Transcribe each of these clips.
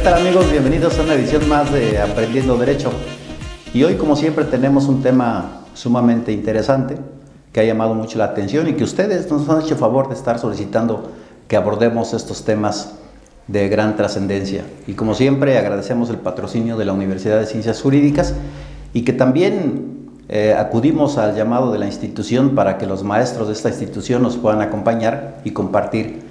tal amigos? Bienvenidos a una edición más de Aprendiendo Derecho. Y hoy, como siempre, tenemos un tema sumamente interesante que ha llamado mucho la atención y que ustedes nos han hecho favor de estar solicitando que abordemos estos temas de gran trascendencia. Y como siempre, agradecemos el patrocinio de la Universidad de Ciencias Jurídicas y que también acudimos al llamado de la institución para que los maestros de esta institución nos puedan acompañar y compartir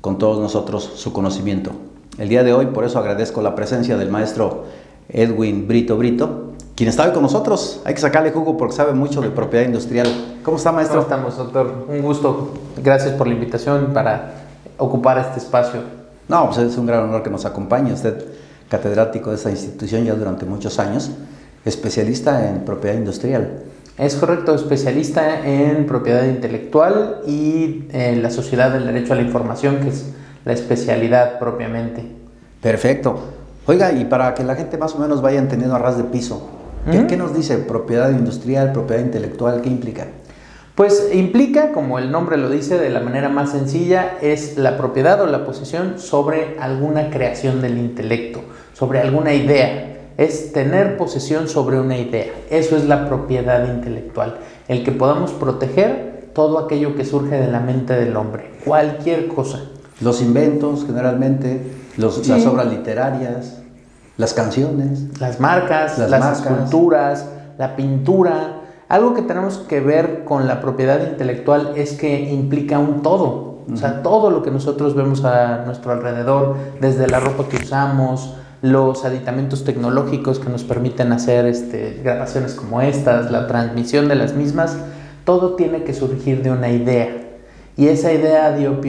con todos nosotros su conocimiento. El día de hoy, por eso agradezco la presencia del maestro Edwin Brito, quien está hoy con nosotros. Hay que sacarle jugo porque sabe mucho de propiedad industrial. ¿Cómo está, maestro? ¿Cómo estamos, doctor? Un gusto. Gracias por la invitación para ocupar este espacio. No, pues es un gran honor que nos acompañe. Usted, catedrático de esta institución ya durante muchos años, especialista en propiedad industrial. Es correcto, especialista en propiedad intelectual y en la Sociedad del Derecho a la Información, que es la especialidad propiamente. Perfecto. Oiga, y para que la gente más o menos vaya entendiendo a ras de piso, ¿qué nos dice propiedad industrial, propiedad intelectual? ¿Qué implica? Pues implica, como el nombre lo dice de la manera más sencilla, es la propiedad o la posesión sobre alguna creación del intelecto, sobre alguna idea. Es tener posesión sobre una idea. Eso es la propiedad intelectual. El que podamos proteger todo aquello que surge de la mente del hombre, cualquier cosa. Los inventos, generalmente, Sí. Las obras literarias, las canciones, las marcas, las esculturas, la pintura. Algo que tenemos que ver con la propiedad intelectual es que implica un todo. O sea, todo lo que nosotros vemos a nuestro alrededor, desde la ropa que usamos, los aditamentos tecnológicos que nos permiten hacer grabaciones como estas, la transmisión de las mismas, todo tiene que surgir de una idea. Y esa idea dio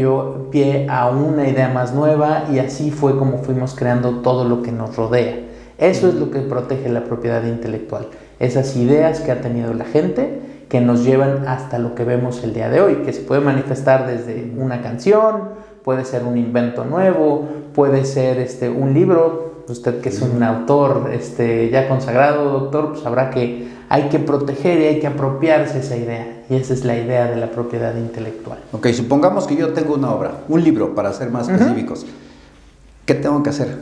pie a una idea más nueva y así fue como fuimos creando todo lo que nos rodea. Eso es lo que protege la propiedad intelectual. Esas ideas que ha tenido la gente que nos llevan hasta lo que vemos el día de hoy, que se puede manifestar desde una canción, puede ser un invento nuevo, puede ser un libro. Usted que es un autor ya consagrado, doctor, pues sabrá que hay que proteger y hay que apropiarse esa idea. Y esa es la idea de la propiedad intelectual. Ok, supongamos que yo tengo una obra, un libro, para ser más específicos. ¿Qué tengo que hacer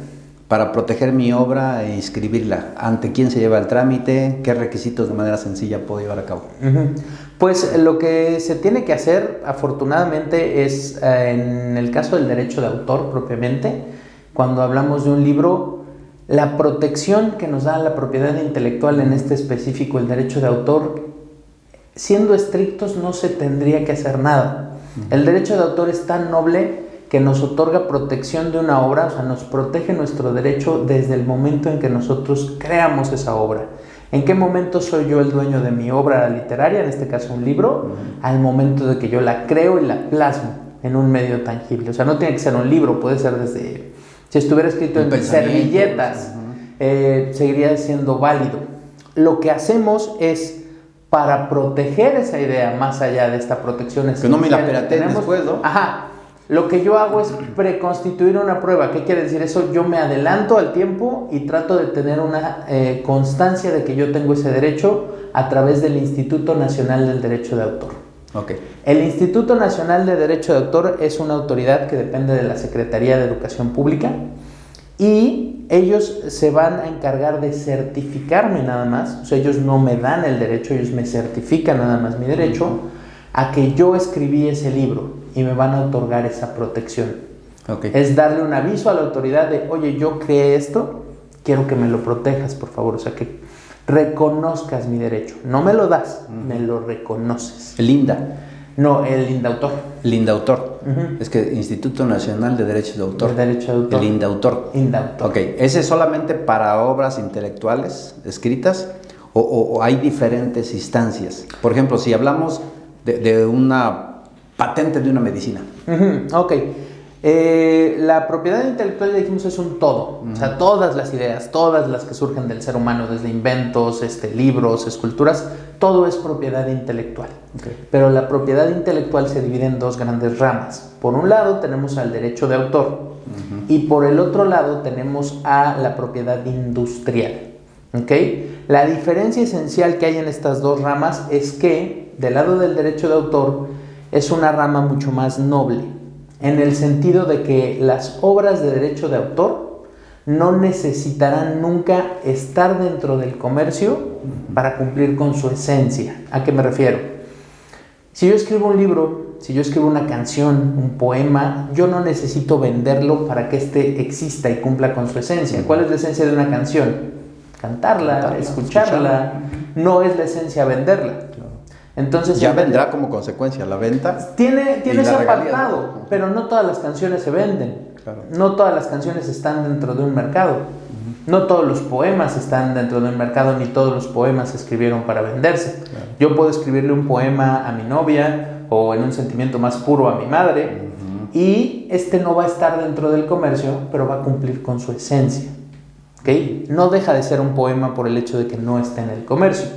para proteger mi obra e inscribirla? ¿Ante quién se lleva el trámite? ¿Qué requisitos de manera sencilla puedo llevar a cabo? Pues lo que se tiene que hacer, afortunadamente, es en el caso del derecho de autor propiamente, cuando hablamos de un libro, la protección que nos da la propiedad intelectual, en este específico el derecho de autor, siendo estrictos no se tendría que hacer nada. El derecho de autor es tan noble que nos otorga protección de una obra, o sea, nos protege nuestro derecho desde el momento en que nosotros creamos esa obra. ¿En qué momento soy yo el dueño de mi obra literaria, en este caso un libro? Al momento de que yo la creo y la plasmo en un medio tangible. O sea, no tiene que ser un libro, puede ser desde... Si estuviera escrito en servilletas, seguiría siendo válido. Lo que hacemos es, para proteger esa idea, más allá de esta protección que no me la pirateen después, ¿no? Ajá. Lo que yo hago es preconstituir una prueba. ¿Qué quiere decir eso? Yo me adelanto al tiempo y trato de tener una constancia de que yo tengo ese derecho a través del Instituto Nacional del Derecho de Autor. Okay. El Instituto Nacional de Derecho de Autor es una autoridad que depende de la Secretaría de Educación Pública y ellos se van a encargar de certificarme nada más. O sea, ellos no me dan el derecho, ellos me certifican nada más mi derecho a que yo escribí ese libro y me van a otorgar esa protección. Okay. Es darle un aviso a la autoridad de, oye, yo creé esto, quiero que me lo protejas, por favor. O sea, que reconozcas mi derecho. No me lo das, me lo reconoces. El INDA. No, el INDAUTOR. El INDAUTOR. Es que Instituto Nacional de Derechos de Autor. El derecho de autor. El INDAUTOR. INDAUTOR. Ok, ¿ese es solamente para obras intelectuales escritas o hay diferentes instancias? Por ejemplo, si hablamos de una patente de una medicina. Ok. La propiedad intelectual, ya dijimos, es un todo. O sea, todas las ideas, todas las que surgen del ser humano, desde inventos, libros, esculturas, todo es propiedad intelectual. Okay. Pero la propiedad intelectual se divide en dos grandes ramas. Por un lado tenemos al derecho de autor y por el otro lado tenemos a la propiedad industrial. ¿Okay? La diferencia esencial que hay en estas dos ramas es que del lado del derecho de autor es una rama mucho más noble, en el sentido de que las obras de derecho de autor no necesitarán nunca estar dentro del comercio para cumplir con su esencia. ¿A qué me refiero? Si yo escribo un libro, si yo escribo una canción, un poema, yo no necesito venderlo para que éste exista y cumpla con su esencia. ¿Cuál es la esencia de una canción? Cantarla, escucharla. No es la esencia venderla. Entonces, ya vendrá como consecuencia la venta. Tiene ese apartado, pero no todas las canciones se venden. Claro. No todas las canciones están dentro de un mercado. No todos los poemas están dentro de un mercado, ni todos los poemas se escribieron para venderse. Claro. Yo puedo escribirle un poema a mi novia o en un sentimiento más puro a mi madre, y este no va a estar dentro del comercio, pero va a cumplir con su esencia. ¿Okay? No deja de ser un poema por el hecho de que no esté en el comercio.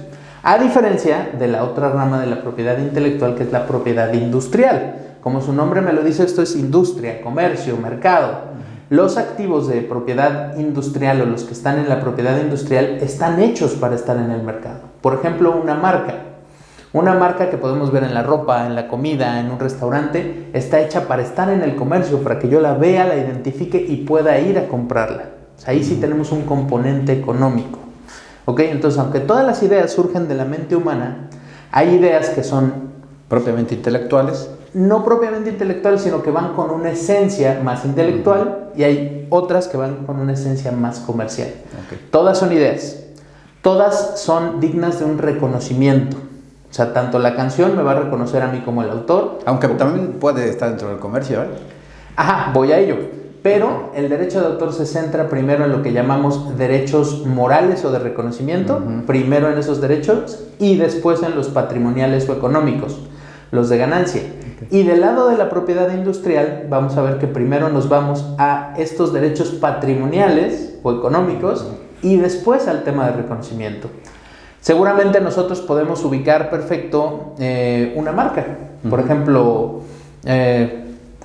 A diferencia de la otra rama de la propiedad intelectual, que es la propiedad industrial. Como su nombre me lo dice, esto es industria, comercio, mercado. Los activos de propiedad industrial o los que están en la propiedad industrial están hechos para estar en el mercado. Por ejemplo, una marca. Una marca que podemos ver en la ropa, en la comida, en un restaurante, está hecha para estar en el comercio, para que yo la vea, la identifique y pueda ir a comprarla. Ahí sí tenemos un componente económico. ¿Ok? Entonces, aunque todas las ideas surgen de la mente humana, hay ideas que son propiamente intelectuales. No propiamente intelectuales, sino que van con una esencia más intelectual, y hay otras que van con una esencia más comercial. Okay. Todas son ideas. Todas son dignas de un reconocimiento. O sea, tanto la canción me va a reconocer a mí como el autor. Aunque también puede estar dentro del comercio, ¿eh? Ajá, voy a ello. Pero el derecho de autor se centra primero en lo que llamamos derechos morales o de reconocimiento, primero en esos derechos y después en los patrimoniales o económicos, los de ganancia. Y del lado de la propiedad industrial vamos a ver que primero nos vamos a estos derechos patrimoniales o económicos y después al tema de reconocimiento. Seguramente nosotros podemos ubicar perfecto una marca, por ejemplo,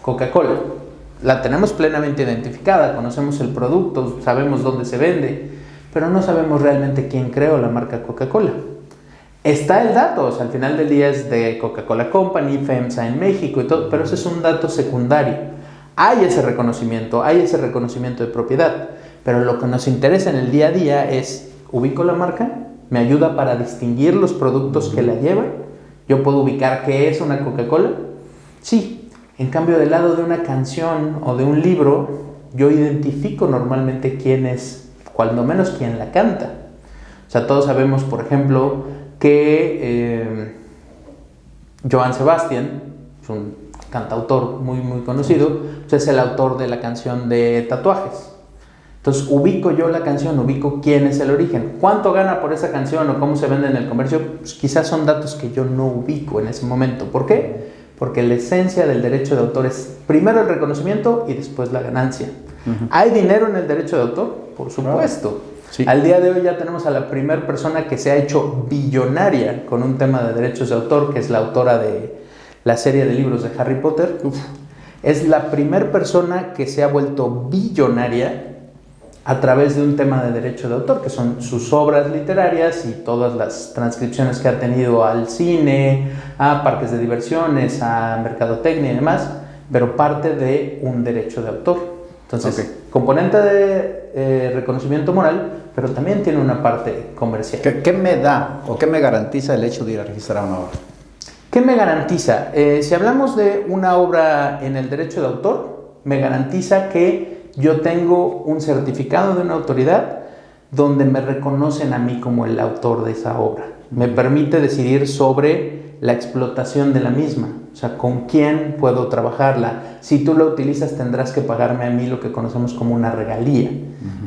Coca-Cola. La tenemos plenamente identificada, conocemos el producto, sabemos dónde se vende, pero no sabemos realmente quién creó la marca Coca-Cola. Está el dato, o sea, al final del día es de Coca-Cola Company, FEMSA en México y todo, pero ese es un dato secundario. Hay ese reconocimiento de propiedad, pero lo que nos interesa en el día a día es, ¿ubico la marca? ¿Me ayuda para distinguir los productos que la llevan? ¿Yo puedo ubicar qué es una Coca-Cola? Sí. En cambio, del lado de una canción o de un libro, yo identifico normalmente quién es, cuando menos quién la canta. O sea, todos sabemos, por ejemplo, que Johann Sebastian, es un cantautor muy, muy conocido, pues es el autor de la canción de Tatuajes. Entonces, ubico yo la canción, ubico quién es el origen. ¿Cuánto gana por esa canción o cómo se vende en el comercio? Pues quizás son datos que yo no ubico en ese momento. ¿Por qué? Porque la esencia del derecho de autor es primero el reconocimiento y después la ganancia. ¿Hay dinero en el derecho de autor? Por supuesto. Sí. Al día de hoy ya tenemos a la primera persona que se ha hecho billonaria con un tema de derechos de autor, que es la autora de la serie de libros de Harry Potter. Es la primera persona que se ha vuelto billonaria a través de un tema de derecho de autor, que son sus obras literarias y todas las transcripciones que ha tenido al cine, a parques de diversiones, a mercadotecnia y demás, pero parte de un derecho de autor. Entonces, componente de reconocimiento moral, pero también tiene una parte comercial. ¿Qué me da o qué me garantiza el hecho de ir a registrar una obra? ¿Qué me garantiza? Si hablamos de una obra en el derecho de autor, me garantiza que yo tengo un certificado de una autoridad donde me reconocen a mí como el autor de esa obra. Me permite decidir sobre la explotación de la misma, o sea, con quién puedo trabajarla. Si tú la utilizas, tendrás que pagarme a mí lo que conocemos como una regalía.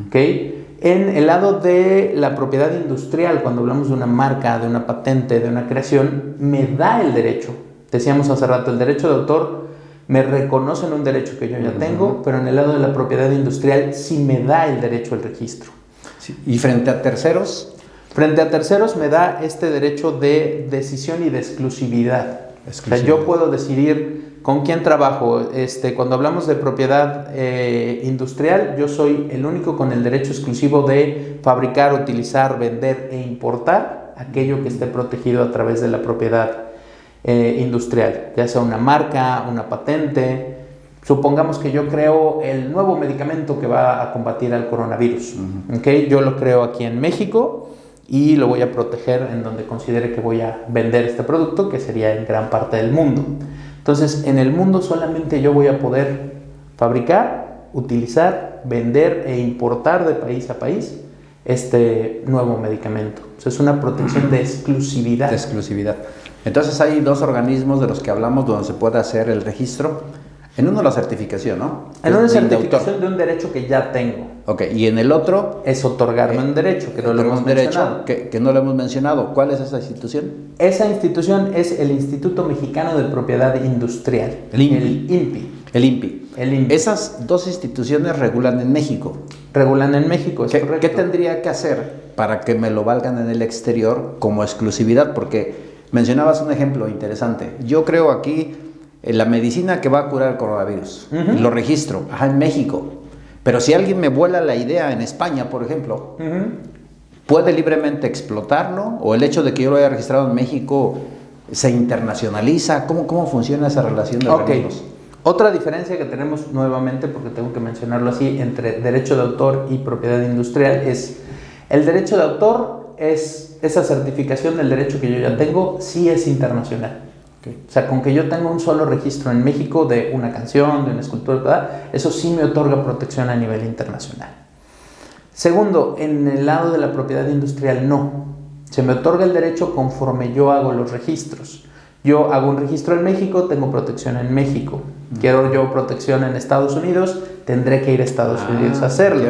¿Okay? En el lado de la propiedad industrial, cuando hablamos de una marca, de una patente, de una creación, me da el derecho. Decíamos hace rato, el derecho de autor me reconocen un derecho que yo ya tengo, pero en el lado de la propiedad industrial sí me da el derecho al registro. Sí. ¿Y frente a terceros? Frente a terceros me da este derecho de decisión y de exclusividad. O sea, yo puedo decidir con quién trabajo. Cuando hablamos de propiedad industrial, yo soy el único con el derecho exclusivo de fabricar, utilizar, vender e importar aquello que esté protegido a través de la propiedad industrial, ya sea una marca, una patente. Supongamos que yo creo el nuevo medicamento que va a combatir al coronavirus. ¿Okay? Yo lo creo aquí en México y lo voy a proteger en donde considere que voy a vender este producto, que sería en gran parte del mundo. Entonces, en el mundo solamente yo voy a poder fabricar, utilizar, vender e importar de país a país este nuevo medicamento. O sea, es una protección de exclusividad. De exclusividad. Entonces hay dos organismos de los que hablamos donde se puede hacer el registro. En uno la certificación, ¿no? En una certificación de un derecho que ya tengo. Ok, y en el otro... es otorgarme un derecho, que no lo hemos mencionado. Que no lo hemos mencionado. ¿Cuál es esa institución? Esa institución es el Instituto Mexicano de Propiedad Industrial. El INPI. El INPI. El INPI. Esas dos instituciones regulan en México. Regulan en México, es correcto. ¿Qué tendría que hacer para que me lo valgan en el exterior como exclusividad? Porque mencionabas un ejemplo interesante. Yo creo aquí la medicina que va a curar el coronavirus. Lo registro, en México. Pero si alguien me vuela la idea en España, por ejemplo, ¿puede libremente explotarlo? ¿O el hecho de que yo lo haya registrado en México se internacionaliza? ¿Cómo funciona esa relación de organismos? Otra diferencia que tenemos nuevamente, porque tengo que mencionarlo así, entre derecho de autor y propiedad industrial es el derecho de autor es esa certificación del derecho que yo ya tengo, sí es internacional. O sea, con que yo tenga un solo registro en México de una canción, de una escultura, ¿verdad? Eso sí me otorga protección a nivel internacional. Segundo, en el lado de la propiedad industrial no. Se me otorga el derecho conforme yo hago los registros. Yo hago un registro en México, tengo protección en México. Quiero yo protección en Estados Unidos, tendré que ir a Estados Unidos a hacerlo.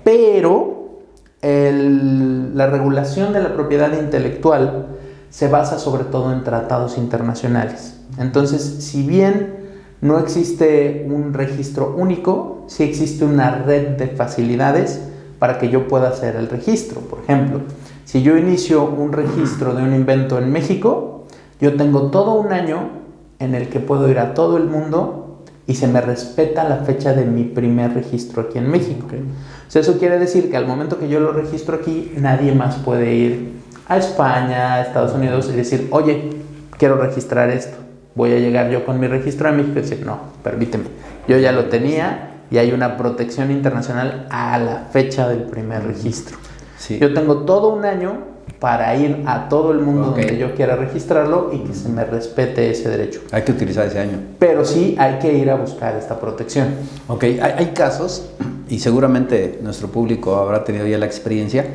Pero la regulación de la propiedad intelectual se basa sobre todo en tratados internacionales. Entonces, si bien no existe un registro único, sí existe una red de facilidades para que yo pueda hacer el registro. Por ejemplo, si yo inicio un registro de un invento en México, yo tengo todo un año en el que puedo ir a todo el mundo y se me respeta la fecha de mi primer registro aquí en México. O sea, eso quiere decir que al momento que yo lo registro aquí, nadie más puede ir a España, a Estados Unidos y decir, oye, quiero registrar esto. Voy a llegar yo con mi registro a México y decir, no, permíteme, yo ya lo tenía y hay una protección internacional a la fecha del primer registro. Sí. Yo tengo todo un año para ir a todo el mundo donde yo quiera registrarlo y que se me respete ese derecho. Hay que utilizar ese año. Pero sí hay que ir a buscar esta protección. Ok, hay casos, y seguramente nuestro público habrá tenido ya la experiencia,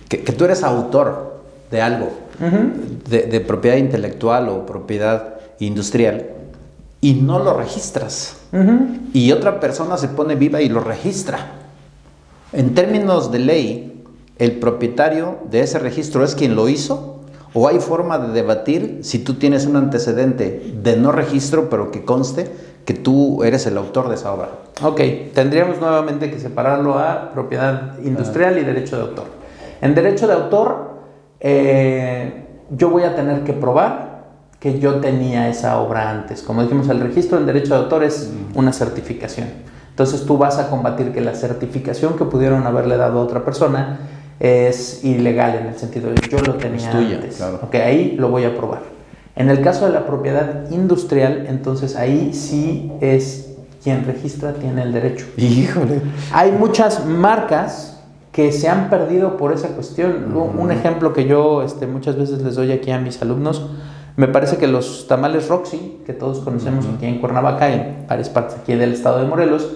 que tú eres autor de algo, de propiedad intelectual o propiedad industrial, y no lo registras. Y otra persona se pone viva y lo registra. En términos de ley, ¿el propietario de ese registro es quien lo hizo? ¿O hay forma de debatir si tú tienes un antecedente de no registro, pero que conste que tú eres el autor de esa obra? Ok, tendríamos nuevamente que separarlo a propiedad industrial y derecho de autor. En derecho de autor, yo voy a tener que probar que yo tenía esa obra antes. Como dijimos, el registro en derecho de autor es una certificación. Entonces tú vas a combatir que la certificación que pudieron haberle dado a otra persona es ilegal en el sentido de yo lo tenía antes. Claro. Ok, ahí lo voy a probar. En el caso de la propiedad industrial, entonces ahí sí es quien registra tiene el derecho. Híjole. Hay muchas marcas que se han perdido por esa cuestión. Un ejemplo que yo muchas veces les doy aquí a mis alumnos, me parece que los tamales Roxy, que todos conocemos aquí en Cuernavaca, en varias partes aquí del estado de Morelos,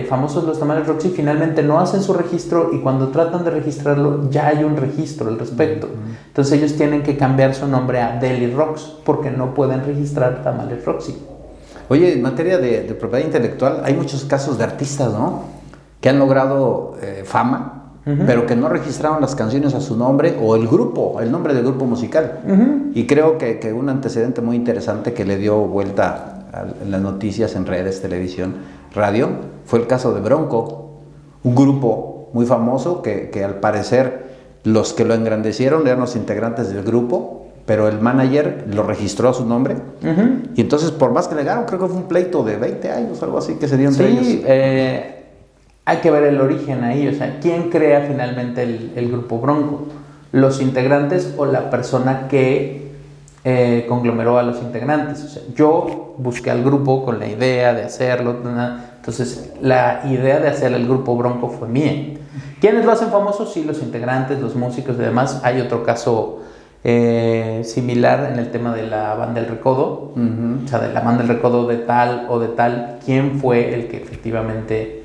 famosos los tamales Roxy, finalmente no hacen su registro y cuando tratan de registrarlo ya hay un registro al respecto. Entonces ellos tienen que cambiar su nombre a Deli Rocks porque no pueden registrar tamales Roxy. Oye, en materia de propiedad intelectual hay muchos casos de artistas, ¿no? Que han logrado fama, pero que no registraron las canciones a su nombre o el nombre del grupo musical. Y creo que un antecedente muy interesante que le dio vuelta en las noticias, en redes, televisión, radio, fue el caso de Bronco, un grupo muy famoso que al parecer los que lo engrandecieron eran los integrantes del grupo, pero el manager lo registró a su nombre. Y entonces, por más que negaron, creo que fue un pleito de 20 años, algo así, que se dio entre ellos. Hay que ver el origen ahí, o sea, ¿quién crea finalmente el grupo Bronco? ¿Los integrantes o la persona que conglomeró a los integrantes. O sea, yo busqué al grupo con la idea de hacerlo. Entonces, la idea de hacer el grupo Bronco fue mía. ¿Quiénes lo hacen famoso? Sí, los integrantes, los músicos y demás. Hay otro caso similar en el tema de la banda El Recodo. O sea, de la banda El Recodo de tal o de tal. ¿Quién fue el que efectivamente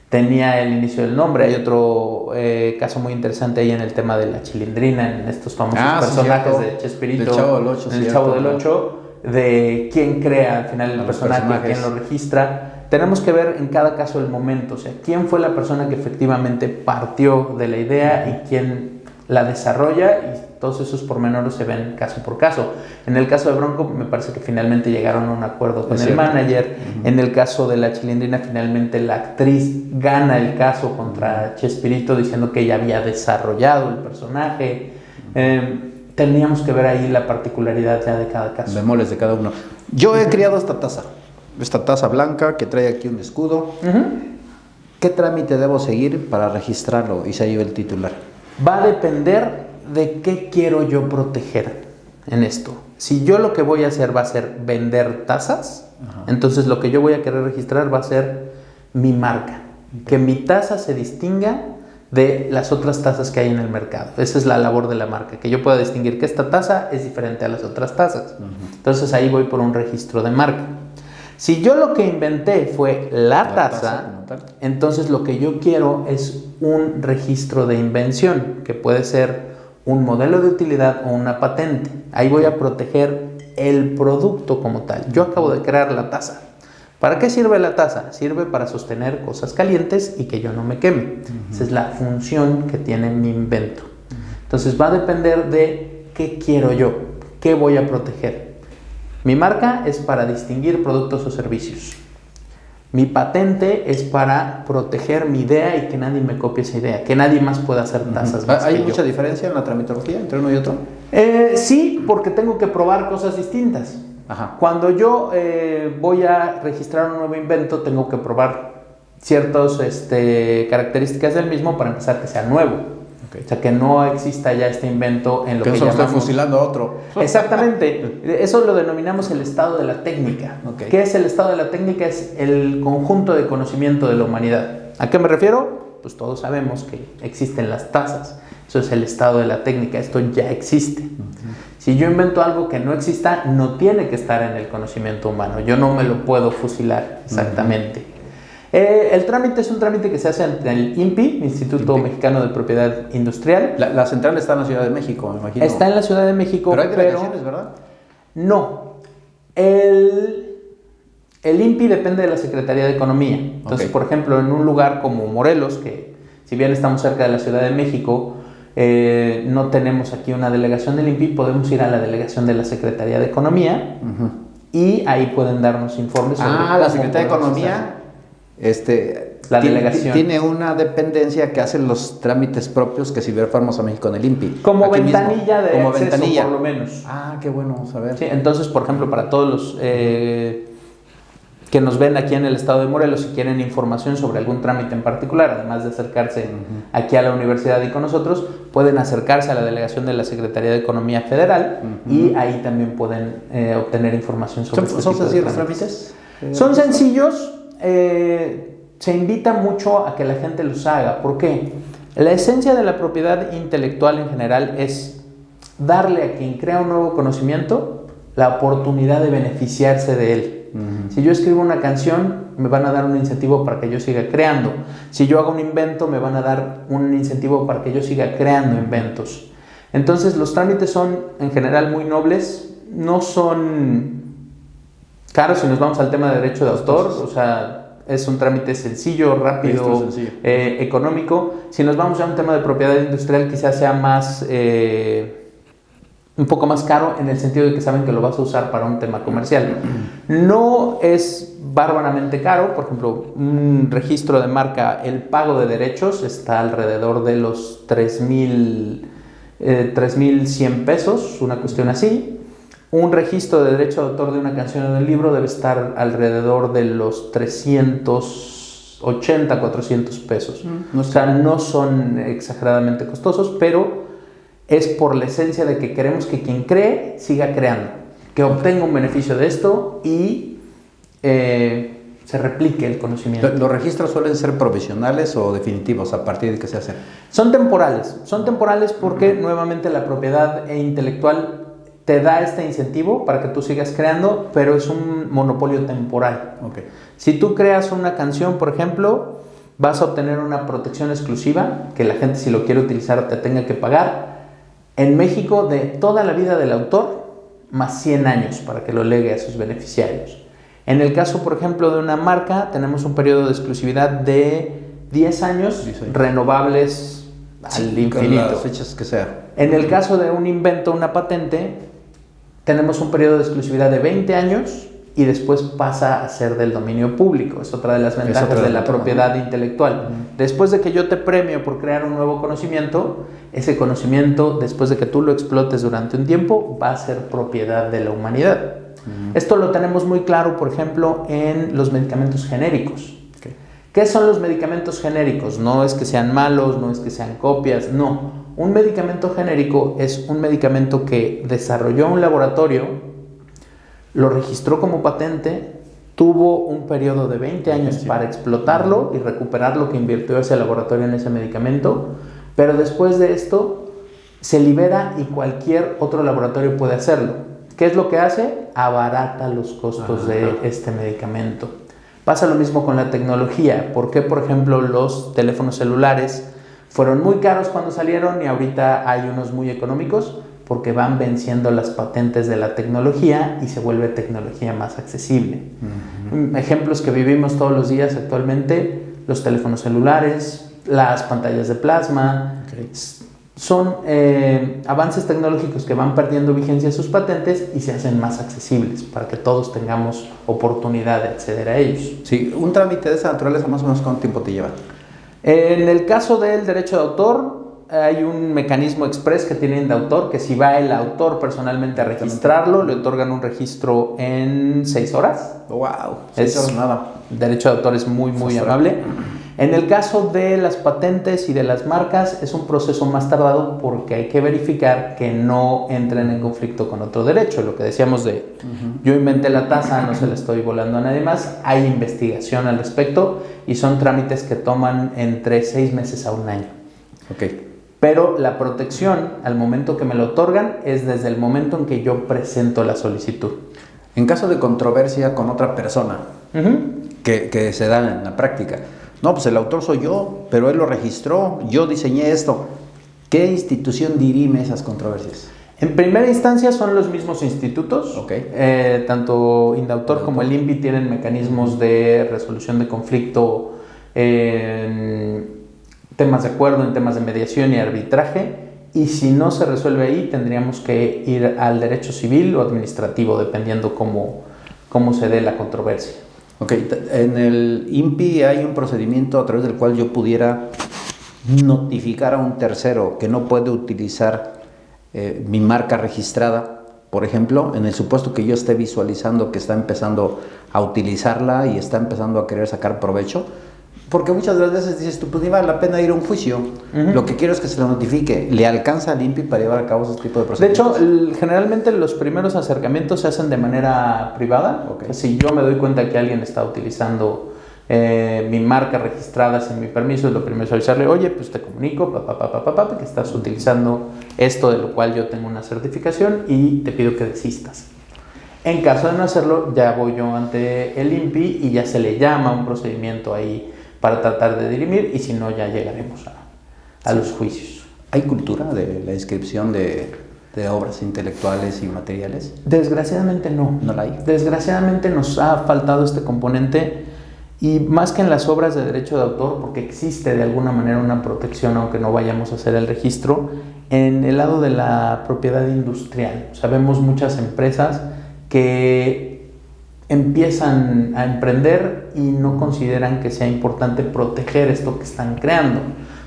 tenía el inicio del nombre? Hay otro caso muy interesante ahí en el tema de la Chilindrina, en estos famosos personajes de Chespirito, del Chavo del Ocho, en el Chavo del Ocho, de quién crea al final el personaje, quién lo registra. Tenemos que ver en cada caso el momento, o sea, quién fue la persona que efectivamente partió de la idea y quién la desarrolla, y todos esos pormenores se ven caso por caso. En el caso de Bronco me parece que finalmente llegaron a un acuerdo con el manager. En el caso de la Chilindrina, finalmente la actriz gana el caso contra Chespirito diciendo que ella había desarrollado el personaje. Teníamos que ver ahí la particularidad ya de cada caso. Bemoles de cada uno. Yo he criado esta taza blanca que trae aquí un escudo. ¿Qué trámite debo seguir para registrarlo y se lleve el titular? Va a depender de qué quiero yo proteger en esto. Si yo lo que voy a hacer va a ser vender tazas, entonces lo que yo voy a querer registrar va a ser mi marca. Que mi taza se distinga de las otras tazas que hay en el mercado. Esa es la labor de la marca, que yo pueda distinguir que esta taza es diferente a las otras tazas. Entonces ahí voy por un registro de marca. Si yo lo que inventé fue la taza, entonces lo que yo quiero es un registro de invención, que puede ser un modelo de utilidad o una patente. Ahí voy a proteger el producto como tal. Yo acabo de crear la taza. ¿Para qué sirve la taza? Sirve para sostener cosas calientes y que yo no me queme. Esa es la función que tiene mi invento. Entonces va a depender de qué quiero yo, qué voy a proteger. Mi marca es para distinguir productos o servicios. Mi patente es para proteger mi idea y que nadie me copie esa idea, que nadie más pueda hacer tazas más ¿Hay que mucha yo. diferencia en la tramitología entre uno y otro? Sí, porque tengo que probar cosas distintas. Cuando yo voy a registrar un nuevo invento, tengo que probar ciertas características del mismo para empezar que sea nuevo. O sea, que no exista ya este invento en lo que llamamos... estoy fusilando a otro. Exactamente. Eso lo denominamos el estado de la técnica. ¿Qué es el estado de la técnica? Es el conjunto de conocimiento de la humanidad. ¿A qué me refiero? Pues todos sabemos que existen las tazas. Eso es el estado de la técnica. Esto ya existe. Si yo invento algo que no exista, no tiene que estar en el conocimiento humano. Yo no me lo puedo fusilar exactamente. El trámite es un trámite que se hace ante el INPI, Instituto Mexicano de Propiedad Industrial. La central está en la Ciudad de México, me imagino. Está en la Ciudad de México, pero hay delegaciones, ¿verdad? No. El INPI depende de la Secretaría de Economía. Entonces, por ejemplo, en un lugar como Morelos, que si bien estamos cerca de la Ciudad de México, no tenemos aquí una delegación del INPI, podemos ir a la delegación de la Secretaría de Economía y ahí pueden darnos informes sobre la Secretaría de Economía la delegación tiene una dependencia que hace los trámites propios que Ciberfarmos a México en el INPI. Como aquí ventanilla mismo, de como acceso, ventanilla. por lo menos. Qué bueno saber. Sí, entonces, por ejemplo, para todos los que nos ven aquí en el estado de Morelos, si quieren información sobre algún trámite en particular, además de acercarse aquí a la universidad y con nosotros, pueden acercarse a la delegación de la Secretaría de Economía Federal y ahí también pueden obtener información sobre ¿Son sencillos los trámites? Son sencillos. Se invita mucho a que la gente los haga. ¿Por qué? La esencia de la propiedad intelectual en general es darle a quien crea un nuevo conocimiento la oportunidad de beneficiarse de él. Si yo escribo una canción, me van a dar un incentivo para que yo siga creando. Si yo hago un invento, me van a dar un incentivo para que yo siga creando inventos. Entonces, los trámites son en general muy nobles, no son caros si nos vamos al tema de derecho de autor, o sea, es un trámite sencillo, rápido, económico. Si nos vamos a un tema de propiedad industrial, quizás sea más, un poco más caro en el sentido de que saben que lo vas a usar para un tema comercial. No es bárbaramente caro. Por ejemplo, un registro de marca, el pago de derechos está alrededor de los 3,100 pesos, una cuestión así. Un registro de derecho de autor de una canción o de un libro debe estar alrededor de los 380, 400 pesos. O sea, no son exageradamente costosos, pero es por la esencia de que queremos que quien cree siga creando, que obtenga un beneficio de esto y se replique el conocimiento. ¿Los registros suelen ser provisionales o definitivos a partir de que se hacen? Son temporales porque nuevamente la propiedad intelectual te da este incentivo para que tú sigas creando, pero es un monopolio temporal. Okay. Si tú creas una canción, por ejemplo, vas a obtener una protección exclusiva que la gente, si lo quiere utilizar, te tenga que pagar. En México, de toda la vida del autor, más 100 años para que lo legue a sus beneficiarios. En el caso, por ejemplo, de una marca, tenemos un periodo de exclusividad de 10 años, renovables al infinito. Con las fechas que sea. En el caso de un invento, una patente, tenemos un periodo de exclusividad de 20 años y después pasa a ser del dominio público. Es otra de las ventajas de la propiedad intelectual. Después de que yo te premio por crear un nuevo conocimiento, ese conocimiento, después de que tú lo explotes durante un tiempo, va a ser propiedad de la humanidad. Esto lo tenemos muy claro, por ejemplo, en los medicamentos genéricos. Okay. ¿Qué son los medicamentos genéricos? No es que sean malos, no es que sean copias, no. Un medicamento genérico es un medicamento que desarrolló un laboratorio, lo registró como patente, tuvo un periodo de 20 años para explotarlo y recuperar lo que invirtió ese laboratorio en ese medicamento, pero después de esto se libera y cualquier otro laboratorio puede hacerlo. ¿Qué es lo que hace? Abarata los costos de este medicamento. Pasa lo mismo con la tecnología. ¿Por qué, por ejemplo, los teléfonos celulares fueron muy caros cuando salieron y ahorita hay unos muy económicos? Porque van venciendo las patentes de la tecnología y se vuelve tecnología más accesible. Ejemplos que vivimos todos los días actualmente, los teléfonos celulares, las pantallas de plasma. Okay. Son avances tecnológicos que van perdiendo vigencia sus patentes y se hacen más accesibles para que todos tengamos oportunidad de acceder a ellos. Sí, un trámite de esa naturaleza más o menos ¿cuánto tiempo te lleva? En el caso del derecho de autor, hay un mecanismo express que tienen de autor, que si va el autor personalmente a registrarlo, le otorgan un registro en 6 horas. ¡Wow! 6 horas nada. El derecho de autor es muy, muy amable. En el caso de las patentes y de las marcas, es un proceso más tardado porque hay que verificar que no entren en conflicto con otro derecho. Lo que decíamos de yo inventé la taza, no se la estoy volando a nadie más. Hay investigación al respecto y son trámites que toman entre 6 meses a 1 año. Okay. Pero la protección, al momento que me lo otorgan, es desde el momento en que yo presento la solicitud. En caso de controversia con otra persona, que se da en la práctica, no, pues el autor soy yo, pero él lo registró, yo diseñé esto. ¿Qué institución dirime esas controversias? En primera instancia son los mismos institutos. Okay. Tanto Indautor como el INPI tienen mecanismos de resolución de conflicto en temas de acuerdo, en temas de mediación y arbitraje. Y si no se resuelve ahí, tendríamos que ir al derecho civil o administrativo, dependiendo cómo se dé la controversia. Ok, en el INPI hay un procedimiento a través del cual yo pudiera notificar a un tercero que no puede utilizar mi marca registrada, por ejemplo, en el supuesto que yo esté visualizando que está empezando a utilizarla y está empezando a querer sacar provecho, porque muchas de las veces dices tú, pues ni vale la pena ir a un juicio, lo que quiero es que se lo notifique. ¿Le alcanza al INPI para llevar a cabo ese tipo de procedimientos? De hecho, generalmente los primeros acercamientos se hacen de manera privada. Okay. Si yo me doy cuenta que alguien está utilizando mi marca registrada sin mi permiso, lo primero es avisarle, oye, pues te comunico, que estás utilizando esto de lo cual yo tengo una certificación y te pido que desistas. En caso de no hacerlo, ya voy yo ante el INPI y ya se le llama un procedimiento ahí para tratar de dirimir, y si no, ya llegaremos a los juicios. ¿Hay cultura de la inscripción de obras intelectuales y materiales? Desgraciadamente no. ¿No la hay? Desgraciadamente nos ha faltado este componente, y más que en las obras de derecho de autor, porque existe de alguna manera una protección, aunque no vayamos a hacer el registro, en el lado de la propiedad industrial. Sabemos muchas empresas que empiezan a emprender y no consideran que sea importante proteger esto que están creando.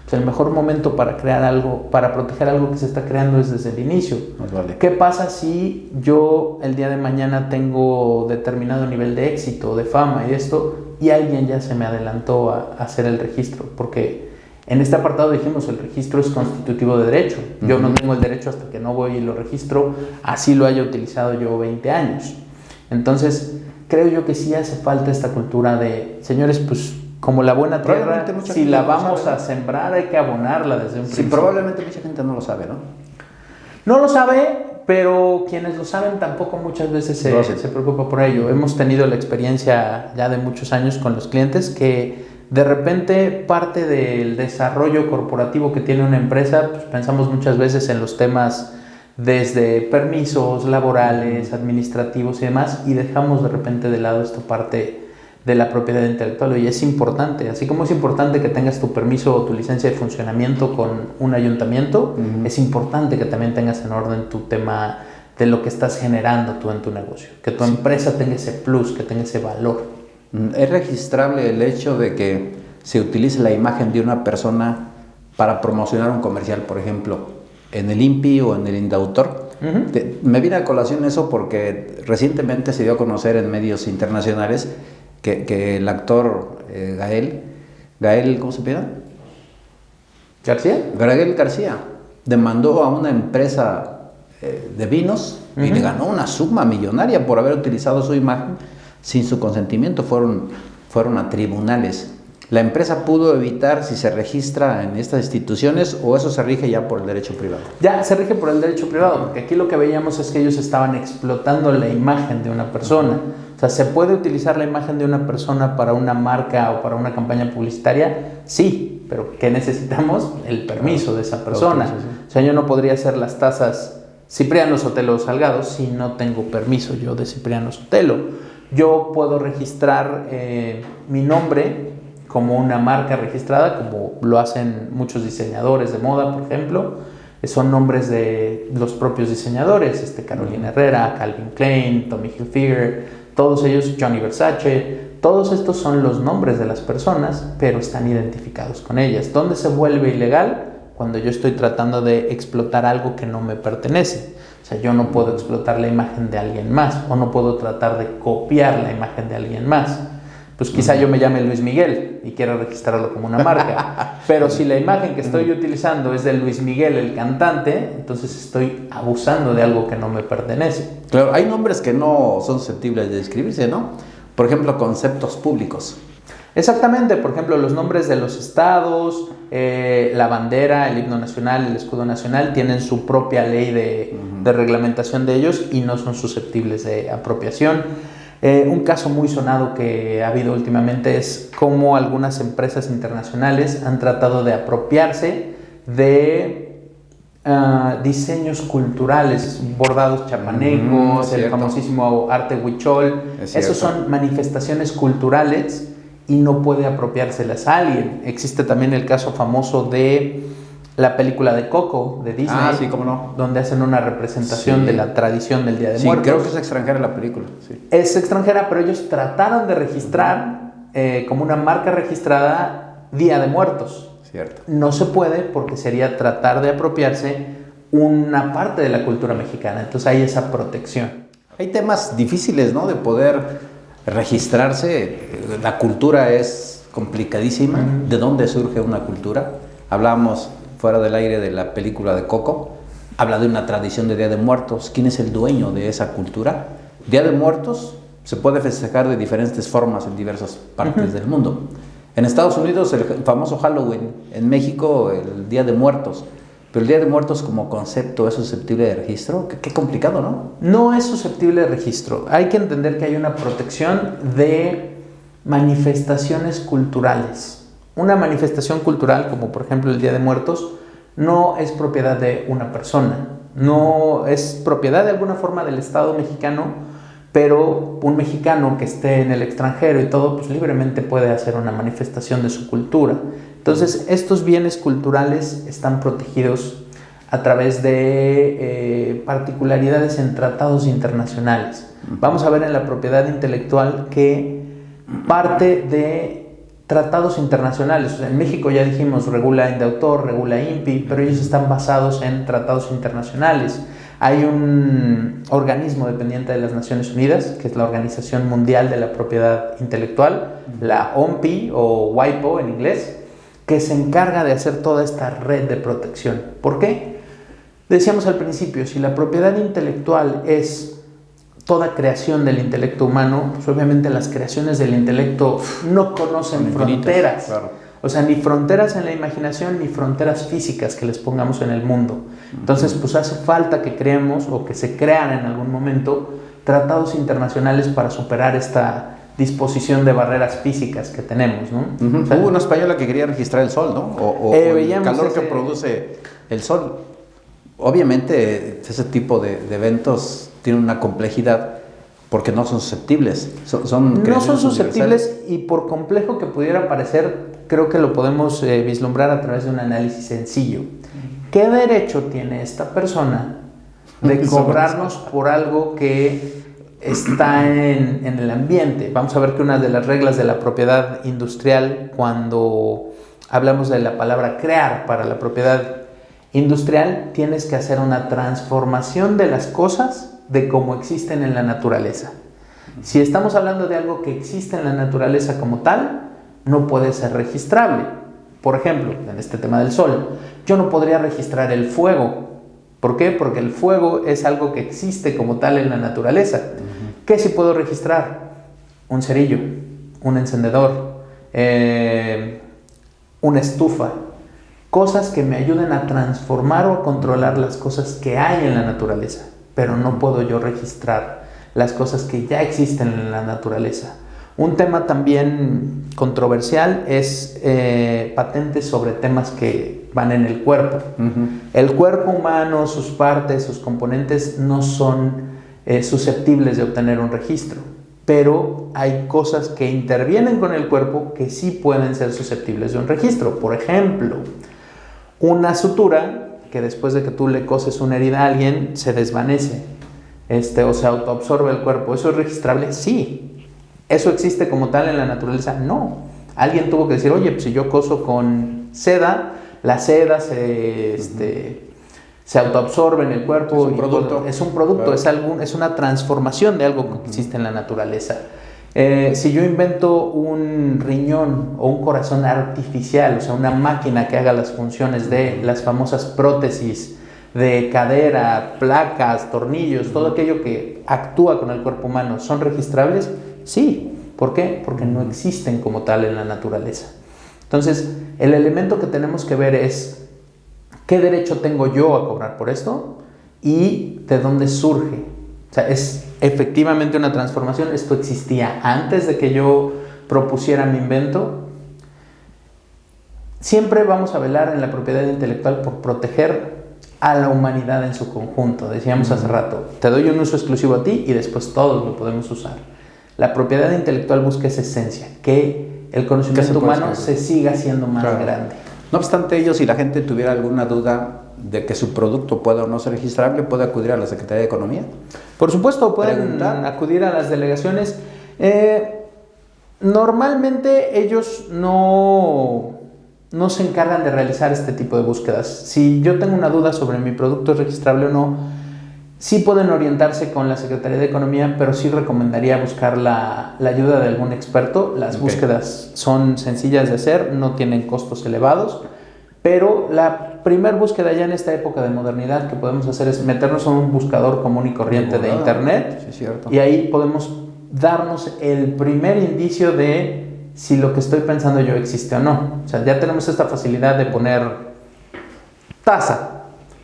Pues el mejor momento para crear algo, para proteger algo que se está creando, es desde el inicio. Vale. ¿Qué pasa si yo el día de mañana tengo determinado nivel de éxito, de fama y esto, y alguien ya se me adelantó a hacer el registro? Porque En este apartado dijimos, el registro es constitutivo de derecho. Yo no tengo el derecho hasta que no voy y lo registro, así lo haya utilizado yo 20 años. Entonces, creo yo que sí hace falta esta cultura de, señores, pues como la buena tierra, si la vamos a sembrar hay que abonarla desde un principio. Sí, probablemente mucha gente no lo sabe, ¿no? No lo sabe, pero quienes lo saben tampoco muchas veces se preocupa por ello. Hemos tenido la experiencia ya de muchos años con los clientes que de repente parte del desarrollo corporativo que tiene una empresa, pues pensamos muchas veces en los temas desde permisos laborales, administrativos y demás, y dejamos de repente de lado esta parte de la propiedad intelectual. Y es importante, así como es importante que tengas tu permiso o tu licencia de funcionamiento con un ayuntamiento, es importante que también tengas en orden tu tema de lo que estás generando tú en tu negocio, que tu empresa tenga ese plus, que tenga ese valor. ¿Es registrable el hecho de que se utilice la imagen de una persona para promocionar un comercial, por ejemplo, en el INPI o en el Indautor? Me viene a colación eso porque recientemente se dio a conocer en medios internacionales que el actor Gael, ¿cómo se llama? Gael García demandó a una empresa de vinos y le ganó una suma millonaria por haber utilizado su imagen sin su consentimiento. Fueron a tribunales. ¿La empresa pudo evitar si se registra en estas instituciones o eso se rige ya por el derecho privado? Ya se rige por el derecho privado, porque aquí lo que veíamos es que ellos estaban explotando la imagen de una persona. O sea, ¿se puede utilizar la imagen de una persona para una marca o para una campaña publicitaria? Sí, pero ¿qué necesitamos? El permiso de esa persona. O sea, yo no podría hacer las tazas Cipriano Sotelo Salgado si no tengo permiso yo de Cipriano Sotelo. Yo puedo registrar mi nombre como una marca registrada, como lo hacen muchos diseñadores de moda, por ejemplo. Son nombres de los propios diseñadores, Carolina Herrera, Calvin Klein, Tommy Hilfiger, todos ellos, Gianni Versace. Todos estos son los nombres de las personas, pero están identificados con ellas. ¿Dónde se vuelve ilegal? Cuando yo estoy tratando de explotar algo que no me pertenece. O sea, yo no puedo explotar la imagen de alguien más, o no puedo tratar de copiar la imagen de alguien más. Pues quizá yo me llame Luis Miguel y quiera registrarlo como una marca, pero si la imagen que estoy utilizando es de Luis Miguel, el cantante, entonces estoy abusando de algo que no me pertenece. Claro, hay nombres que no son susceptibles de describirse, ¿no? Por ejemplo, conceptos públicos. Exactamente, por ejemplo, los nombres de los estados, la bandera, el himno nacional, el escudo nacional, tienen su propia ley de reglamentación de ellos y no son susceptibles de apropiación. Un caso muy sonado que ha habido últimamente es cómo algunas empresas internacionales han tratado de apropiarse de diseños culturales, bordados chapanecos, el famosísimo arte huichol. Esos son manifestaciones culturales y no puede apropiárselas a alguien. Existe también el caso famoso de la película de Coco, de Disney, sí, cómo no, donde hacen una representación de la tradición del Día de Muertos. Sí, creo que es extranjera la película. Sí. Es extranjera, pero ellos trataron de registrar como una marca registrada Día de Muertos. Cierto. No se puede porque sería tratar de apropiarse una parte de la cultura mexicana. Entonces hay esa protección. Hay temas difíciles, ¿no?, de poder registrarse. La cultura es complicadísima. ¿De dónde surge una cultura? Hablábamos fuera del aire de la película de Coco. Habla de una tradición de Día de Muertos. ¿Quién es el dueño de esa cultura? Día de Muertos se puede festejar de diferentes formas en diversas partes del mundo. En Estados Unidos el famoso Halloween, en México el Día de Muertos. Pero el Día de Muertos como concepto es susceptible de registro. Qué complicado, ¿no? No es susceptible de registro. Hay que entender que hay una protección de manifestaciones culturales. Una manifestación cultural, como por ejemplo el Día de Muertos, no es propiedad de una persona. No es propiedad de alguna forma del Estado mexicano, pero un mexicano que esté en el extranjero y todo, pues libremente puede hacer una manifestación de su cultura. Entonces, estos bienes culturales están protegidos a través de particularidades en tratados internacionales. Vamos a ver en la propiedad intelectual que parte de tratados internacionales. En México ya dijimos regula Indautor, regula INPI, pero ellos están basados en tratados internacionales. Hay un organismo dependiente de las Naciones Unidas, que es la Organización Mundial de la Propiedad Intelectual, la OMPI o WIPO en inglés, que se encarga de hacer toda esta red de protección. ¿Por qué? Decíamos al principio, si la propiedad intelectual es toda creación del intelecto humano, pues obviamente las creaciones del intelecto no conocen fronteras. Claro. O sea, ni fronteras en la imaginación, ni fronteras físicas que les pongamos en el mundo. Entonces, pues hace falta que creemos o que se crean en algún momento tratados internacionales para superar esta disposición de barreras físicas que tenemos, ¿no? O sea, hubo una española que quería registrar el sol, ¿no? O el calor que produce el sol. Obviamente, ese tipo de eventos tienen una complejidad porque no son susceptibles. No son susceptibles y por complejo que pudiera parecer, creo que lo podemos vislumbrar a través de un análisis sencillo. ¿Qué derecho tiene esta persona de cobrarnos por algo que está en el ambiente? Vamos a ver que una de las reglas de la propiedad industrial, cuando hablamos de la palabra crear para la propiedad industrial, tienes que hacer una transformación de las cosas de cómo existen en la naturaleza. Si estamos hablando de algo que existe en la naturaleza como tal, no puede ser registrable. Por ejemplo, en este tema del sol, yo no podría registrar el fuego. ¿Por qué? Porque el fuego es algo que existe como tal en la naturaleza. ¿Qué sí puedo registrar? Un cerillo, un encendedor, una estufa. Cosas que me ayuden a transformar o a controlar las cosas que hay en la naturaleza. Pero no puedo yo registrar las cosas que ya existen en la naturaleza. Un tema también controversial es patentes sobre temas que van en el cuerpo. El cuerpo humano, sus partes, sus componentes no son susceptibles de obtener un registro, pero hay cosas que intervienen con el cuerpo que sí pueden ser susceptibles de un registro. Por ejemplo, una sutura que después de que tú le coses una herida a alguien se desvanece o se autoabsorbe el cuerpo. ¿Eso es registrable? Sí. ¿Eso existe como tal en la naturaleza? No. Alguien tuvo que decir, oye, pues si yo coso con seda, la seda se autoabsorbe en el cuerpo. Es un producto. Es un producto, claro. Es una transformación de algo que existe en la naturaleza. Si yo invento un riñón o un corazón artificial, o sea, una máquina que haga las funciones de las famosas prótesis de cadera, placas, tornillos, todo aquello que actúa con el cuerpo humano, ¿son registrables? Sí. ¿Por qué? Porque no existen como tal en la naturaleza. Entonces, el elemento que tenemos que ver es ¿qué derecho tengo yo a cobrar por esto? ¿Y de dónde surge? O sea, es efectivamente una transformación. Esto existía antes de que yo propusiera mi invento. Siempre vamos a velar en la propiedad intelectual por proteger a la humanidad en su conjunto. Decíamos hace rato, te doy un uso exclusivo a ti y después todos lo podemos usar. La propiedad intelectual busca esa esencia, que el conocimiento humano se siga haciendo más grande. No obstante ello, si la gente tuviera alguna duda de que su producto pueda o no ser registrable, ¿puede acudir a la Secretaría de Economía? Por supuesto, pueden acudir a las delegaciones. Normalmente ellos no se encargan de realizar este tipo de búsquedas. Si yo tengo una duda sobre mi producto es registrable o no, sí pueden orientarse con la Secretaría de Economía, pero sí recomendaría buscar la ayuda de algún experto. Las búsquedas son sencillas de hacer, no tienen costos elevados, pero la primera búsqueda ya en esta época de modernidad que podemos hacer es meternos en un buscador común y corriente de internet, y ahí podemos darnos el primer indicio de si lo que estoy pensando yo existe o no. O sea, ya tenemos esta facilidad de poner taza.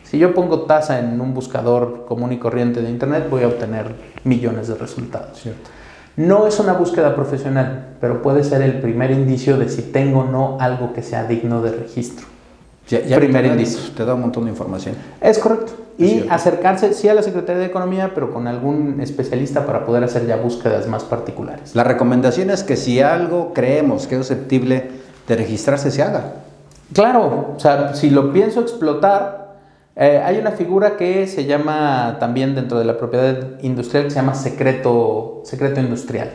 Si yo pongo taza en un buscador común y corriente de internet, voy a obtener millones de resultados. Cierto. No es una búsqueda profesional, pero puede ser el primer indicio de si tengo o no algo que sea digno de registro. Ya primer indicio. Te da un montón de información. Es correcto. Y acercarse, sí, a la Secretaría de Economía, pero con algún especialista para poder hacer ya búsquedas más particulares. La recomendación es que si algo creemos que es susceptible de registrarse, se haga. Claro, o sea, si lo pienso explotar, hay una figura que se llama también dentro de la propiedad industrial que se llama secreto industrial.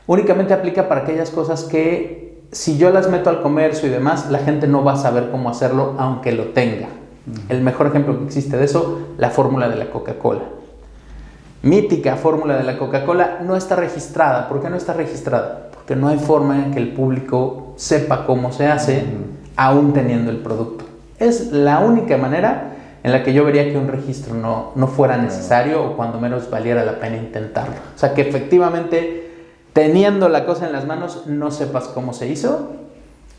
Únicamente aplica para aquellas cosas que si yo las meto al comercio y demás, la gente no va a saber cómo hacerlo aunque lo tenga. El mejor ejemplo que existe de eso, la fórmula de la Coca-Cola. Mítica fórmula de la Coca-Cola no está registrada. ¿Por qué no está registrada? Porque no hay forma en que el público sepa cómo se hace aún teniendo el producto. Es la única manera en la que yo vería que un registro no fuera necesario o cuando menos valiera la pena intentarlo. O sea, que efectivamente, teniendo la cosa en las manos, no sepas cómo se hizo,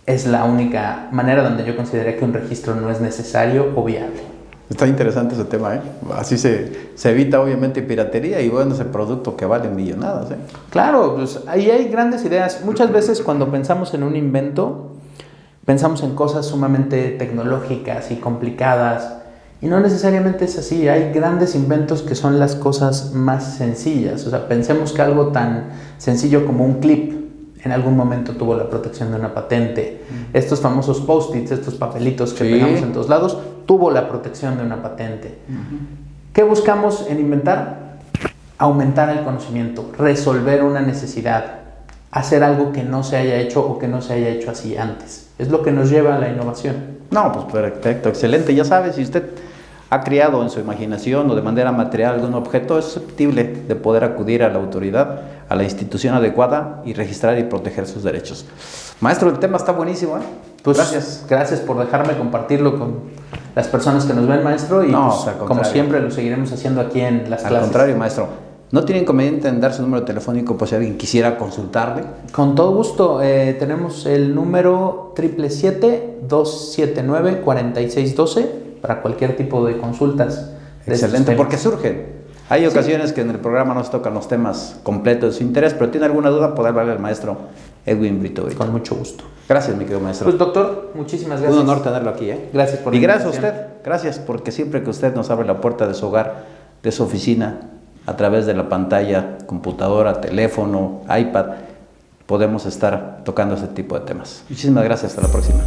es la única manera donde yo consideraría que un registro no es necesario o viable. Está interesante ese tema, ¿eh? Así se evita obviamente piratería y bueno, ese producto que vale millonadas, ¿eh? Claro, pues ahí hay grandes ideas. Muchas veces cuando pensamos en un invento, pensamos en cosas sumamente tecnológicas y complicadas. Y no necesariamente es así, hay grandes inventos que son las cosas más sencillas. O sea, pensemos que algo tan sencillo como un clip en algún momento tuvo la protección de una patente. Estos famosos post-its, estos papelitos que pegamos en todos lados, tuvo la protección de una patente. ¿Qué buscamos en inventar? Aumentar el conocimiento, resolver una necesidad, hacer algo que no se haya hecho o que no se haya hecho así antes. Es lo que nos lleva a la innovación. No, pues perfecto, excelente. Ya sabe, si usted ha creado en su imaginación o de manera material algún objeto, es susceptible de poder acudir a la autoridad, a la institución adecuada y registrar y proteger sus derechos. Maestro, el tema está buenísimo, ¿eh? Pues gracias. Gracias por dejarme compartirlo con las personas que nos ven, maestro, y no, pues, como siempre lo seguiremos haciendo aquí en las clases. Al contrario, maestro. ¿No tiene inconveniente en dar su número telefónico por si alguien quisiera consultarle? Con todo gusto. Tenemos el número 777-279-4612 para cualquier tipo de consultas. Excelente, porque surgen. Hay ocasiones que en el programa nos tocan los temas completos de su interés, pero tiene alguna duda, poder hablarle al maestro Edwin Brito. Con mucho gusto. Gracias, mi querido maestro. Pues doctor, muchísimas gracias. Un honor tenerlo aquí, ¿eh? Gracias por la invitación. Y gracias a usted, gracias, porque siempre que usted nos abre la puerta de su hogar, de su oficina, a través de la pantalla, computadora, teléfono, iPad, podemos estar tocando ese tipo de temas. Muchísimas gracias, hasta la próxima.